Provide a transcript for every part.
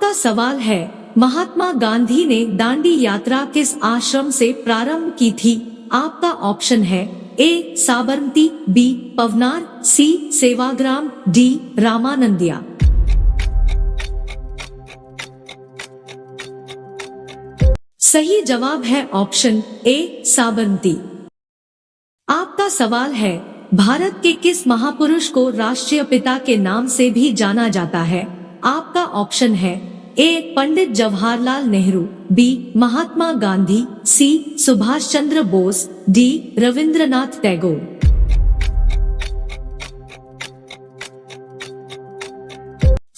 आपका सवाल है, महात्मा गांधी ने दांडी यात्रा किस आश्रम से प्रारंभ की थी? आपका ऑप्शन है ए साबरमती, बी पवनार, सी सेवाग्राम, डी रामानंदिया। सही जवाब है ऑप्शन ए साबरमती। आपका सवाल है, भारत के किस महापुरुष को राष्ट्रीय पिता के नाम से भी जाना जाता है? आपका ऑप्शन है ए पंडित जवाहरलाल नेहरू, बी महात्मा गांधी, सी सुभाष चंद्र बोस, डी रविंद्रनाथ टैगोर।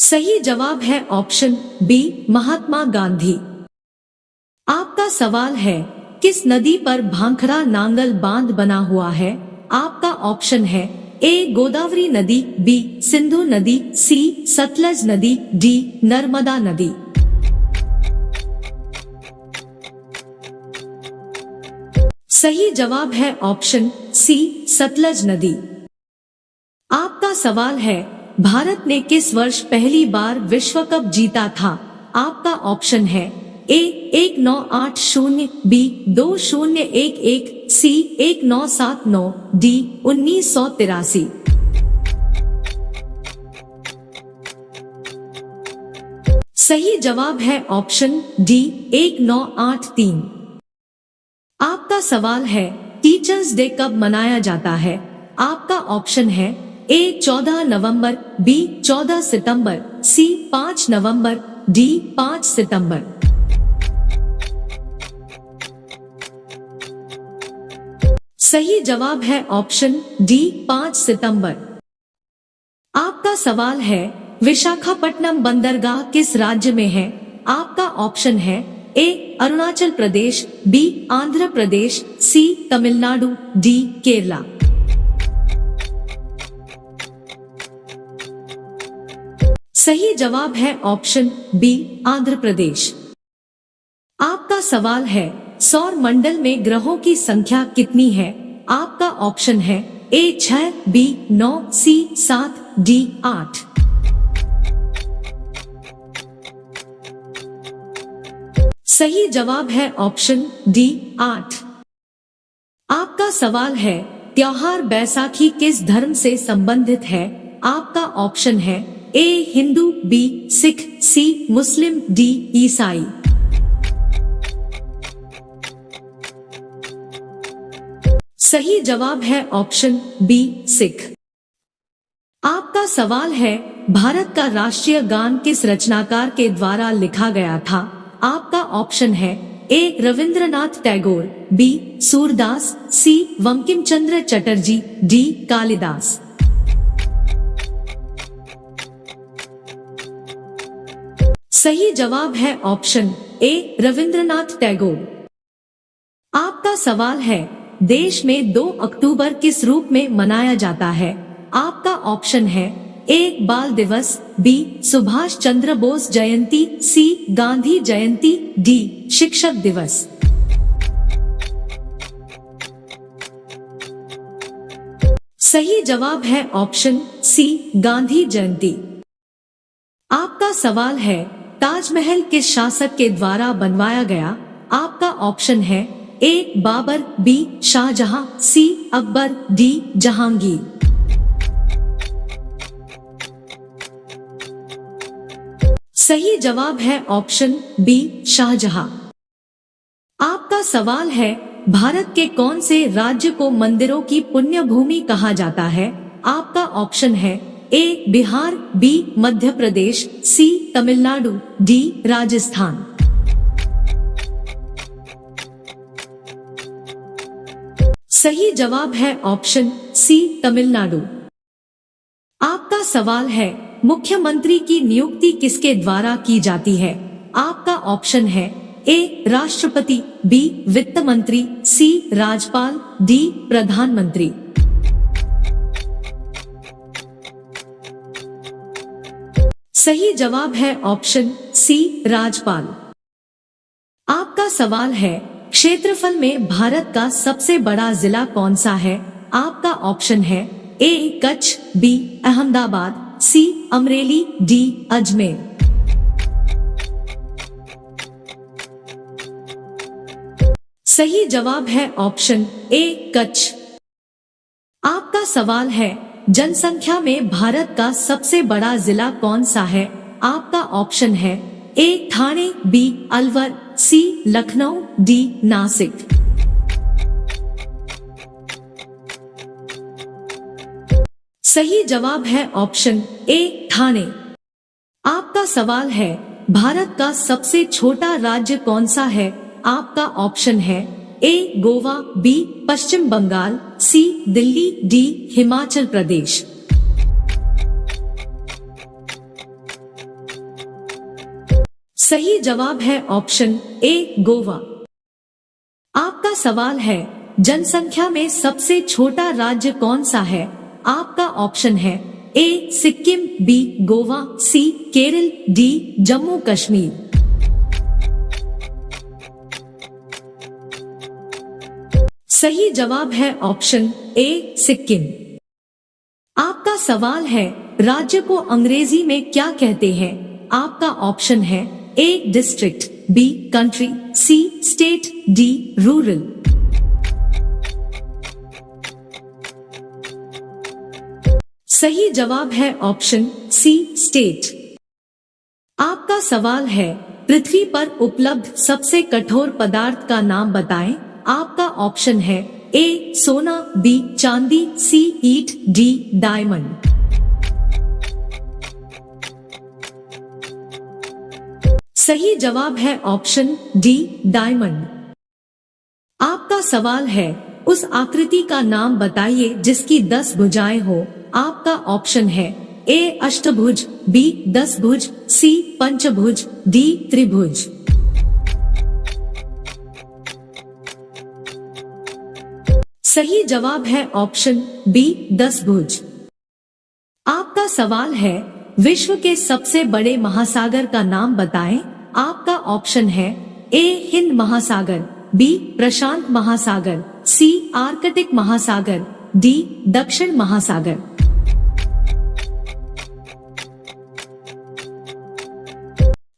सही जवाब है ऑप्शन बी महात्मा गांधी। आपका सवाल है, किस नदी पर भांखड़ा नांगल बांध बना हुआ है? आपका ऑप्शन है ए गोदावरी नदी, बी सिंधु नदी, सी सतलज नदी, डी नर्मदा नदी। सही जवाब है ऑप्शन सी सतलज नदी। आपका सवाल है, भारत ने किस वर्ष पहली बार विश्व कप जीता था? आपका ऑप्शन है ए 1980, बी 2011, सी 1979, डी 1983। सही जवाब है ऑप्शन डी 1983। आपका सवाल है, टीचर्स डे कब मनाया जाता है? आपका ऑप्शन है ए 14 नवंबर, बी 14 सितंबर, सी 5 नवंबर, डी 5 सितंबर। सही जवाब है ऑप्शन डी 5 सितंबर। आपका सवाल है, विशाखापट्टनम बंदरगाह किस राज्य में है? आपका ऑप्शन है ए अरुणाचल प्रदेश, बी आंध्र प्रदेश, सी तमिलनाडु, डी केरला। सही जवाब है ऑप्शन बी आंध्र प्रदेश। आपका सवाल है, सौर मंडल में ग्रहों की संख्या कितनी है? आपका ऑप्शन है ए 6, बी 9, सी 7, डी 8। सही जवाब है ऑप्शन डी 8। आपका सवाल है, त्योहार बैसाखी किस धर्म से संबंधित है? आपका ऑप्शन है ए हिंदू, बी सिख, सी मुस्लिम, डी ईसाई। सही जवाब है ऑप्शन बी सिख। आपका सवाल है, भारत का राष्ट्रीय गान किस रचनाकार के द्वारा लिखा गया था? आपका ऑप्शन है ए रविंद्रनाथ टैगोर, बी सूरदास, सी बंकिम चंद्र चटर्जी, डी कालिदास। सही जवाब है ऑप्शन ए रविंद्रनाथ टैगोर। आपका सवाल है, देश में 2 अक्टूबर किस रूप में मनाया जाता है? आपका ऑप्शन है ए बाल दिवस, बी सुभाष चंद्र बोस जयंती, सी गांधी जयंती, डी शिक्षक दिवस। सही जवाब है ऑप्शन सी गांधी जयंती। आपका सवाल है, ताजमहल किस शासक के द्वारा बनवाया गया? आपका ऑप्शन है ए बाबर, बी शाहजहां, सी अकबर, डी जहांगीर। सही जवाब है ऑप्शन बी शाहजहां। आपका सवाल है, भारत के कौन से राज्य को मंदिरों की पुण्य भूमि कहा जाता है? आपका ऑप्शन है ए बिहार, बी मध्य प्रदेश, सी तमिलनाडु, डी राजस्थान। सही जवाब है ऑप्शन सी तमिलनाडु। आपका सवाल है, मुख्यमंत्री की नियुक्ति किसके द्वारा की जाती है? आपका ऑप्शन है ए राष्ट्रपति, बी वित्त मंत्री, सी राज्यपाल, डी प्रधानमंत्री। सही जवाब है ऑप्शन सी राज्यपाल। आपका सवाल है, क्षेत्रफल में भारत का सबसे बड़ा जिला कौन सा है? आपका ऑप्शन है ए कच्छ, बी अहमदाबाद, सी अमरेली, डी अजमेर। सही जवाब है ऑप्शन ए कच्छ। आपका सवाल है, जनसंख्या में भारत का सबसे बड़ा जिला कौन सा है? आपका ऑप्शन है ए ठाणे, बी अलवर, सी लखनऊ, डी नासिक। सही जवाब है ऑप्शन ए ठाणे। आपका सवाल है, भारत का सबसे छोटा राज्य कौन सा है? आपका ऑप्शन है ए गोवा, बी पश्चिम बंगाल, सी दिल्ली, डी हिमाचल प्रदेश। सही जवाब है ऑप्शन ए गोवा। आपका सवाल है, जनसंख्या में सबसे छोटा राज्य कौन सा है? आपका ऑप्शन है ए सिक्किम, बी गोवा, सी केरल, डी जम्मू कश्मीर। सही जवाब है ऑप्शन ए सिक्किम। आपका सवाल है, राज्य को अंग्रेजी में क्या कहते हैं? आपका ऑप्शन है A district, B country, C state, D rural. सही जवाब है ऑप्शन सी स्टेट। आपका सवाल है, पृथ्वी पर उपलब्ध सबसे कठोर पदार्थ का नाम बताएं। आपका ऑप्शन है ए सोना, बी चांदी, सी ईंट, डी डायमंड। सही जवाब है ऑप्शन डी डायमंड। आपका सवाल है, उस आकृति का नाम बताइए जिसकी 10 भुजाएं हो। आपका ऑप्शन है ए अष्टभुज, बी 10 भुज, सी पंचभुज, डी त्रिभुज। सही जवाब है ऑप्शन बी 10 भुज। आपका सवाल है, विश्व के सबसे बड़े महासागर का नाम बताएं। आपका ऑप्शन है ए हिंद महासागर, बी प्रशांत महासागर, सी आर्कटिक महासागर, डी दक्षिण महासागर।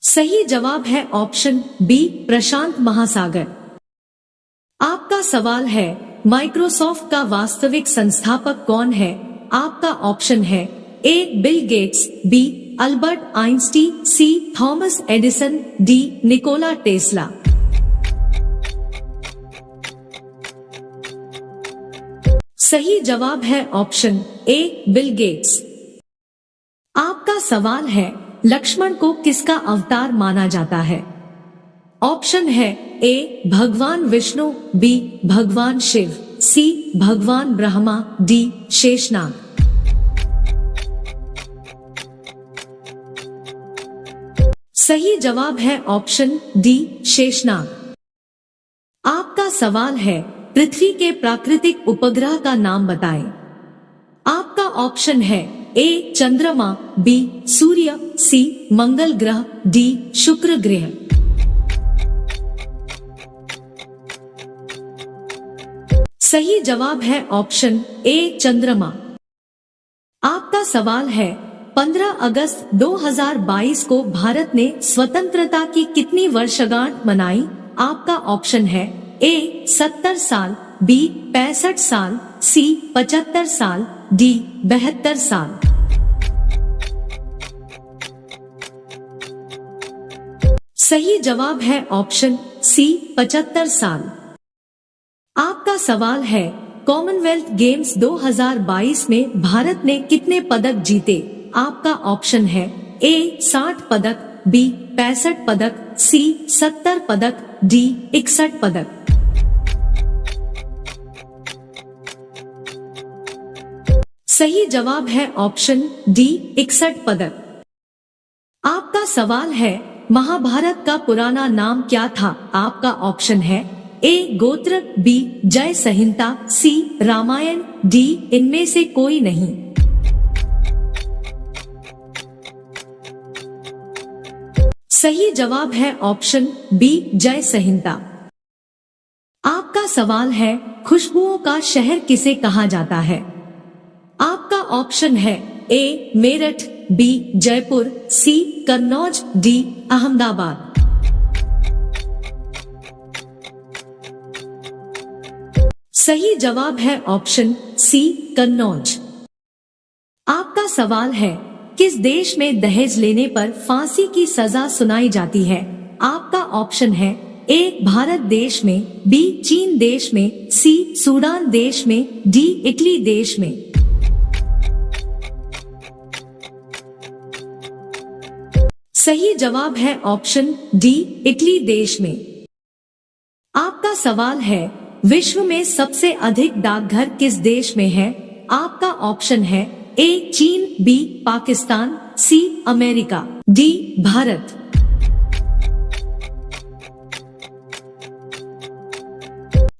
सही जवाब है ऑप्शन बी प्रशांत महासागर। आपका सवाल है, माइक्रोसॉफ्ट का वास्तविक संस्थापक कौन है? आपका ऑप्शन है A Bill Gates, B Albert Einstein, C Thomas Edison, D Nikola Tesla. सही जवाब है ऑप्शन ए बिल गेट्स। आपका सवाल है, लक्ष्मण को किसका अवतार माना जाता है? ऑप्शन है ए भगवान विष्णु, बी भगवान शिव, सी भगवान ब्रह्मा, डी शेषनाग। सही जवाब है ऑप्शन डी शेषनाग। आपका सवाल है, पृथ्वी के प्राकृतिक उपग्रह का नाम बताएं। आपका ऑप्शन है ए चंद्रमा, बी सूर्य, सी मंगल ग्रह, डी शुक्र ग्रह। सही जवाब है ऑप्शन ए चंद्रमा। आपका सवाल है, 15 अगस्त 2022 को भारत ने स्वतंत्रता की कितनी वर्षगांठ मनाई? आपका ऑप्शन है ए 70 साल, बी 65 साल, सी 75 साल, डी 72 साल। सही जवाब है ऑप्शन सी 75 साल। आपका सवाल है, कॉमनवेल्थ गेम्स 2022 में भारत ने कितने पदक जीते? आपका ऑप्शन है ए 60 पदक, बी 65 पदक, सी 70 पदक, डी 61 पदक। सही जवाब है ऑप्शन डी 61 पदक। आपका सवाल है, महाभारत का पुराना नाम क्या था? आपका ऑप्शन है ए गोत्र, बी जय संहिता, सी रामायण, डी इनमें से कोई नहीं। सही जवाब है ऑप्शन बी जय संहिता। आपका सवाल है, खुशबुओं का शहर किसे कहा जाता है? आपका ऑप्शन है ए मेरठ, बी जयपुर, सी कन्नौज, डी अहमदाबाद। सही जवाब है ऑप्शन सी कन्नौज। आपका सवाल है, किस देश में दहेज लेने पर फांसी की सजा सुनाई जाती है? आपका ऑप्शन है ए भारत देश में, बी चीन देश में, सी सूडान देश में, डी इटली देश में। सही जवाब है ऑप्शन डी इटली देश में। आपका सवाल है, विश्व में सबसे अधिक डाकघर किस देश में है? आपका ऑप्शन है A China, B Pakistan, C America, D Bharat.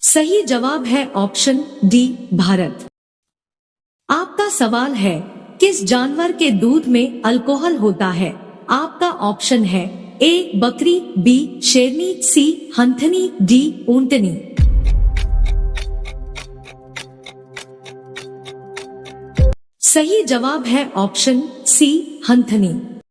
सही जवाब है ऑप्शन डी भारत। आपका सवाल है, किस जानवर के दूध में अल्कोहल होता है? आपका ऑप्शन है ए बकरी, बी शेरनी, सी हंथनी, डी ऊंटनी। सही जवाब है ऑप्शन सी हंथनी।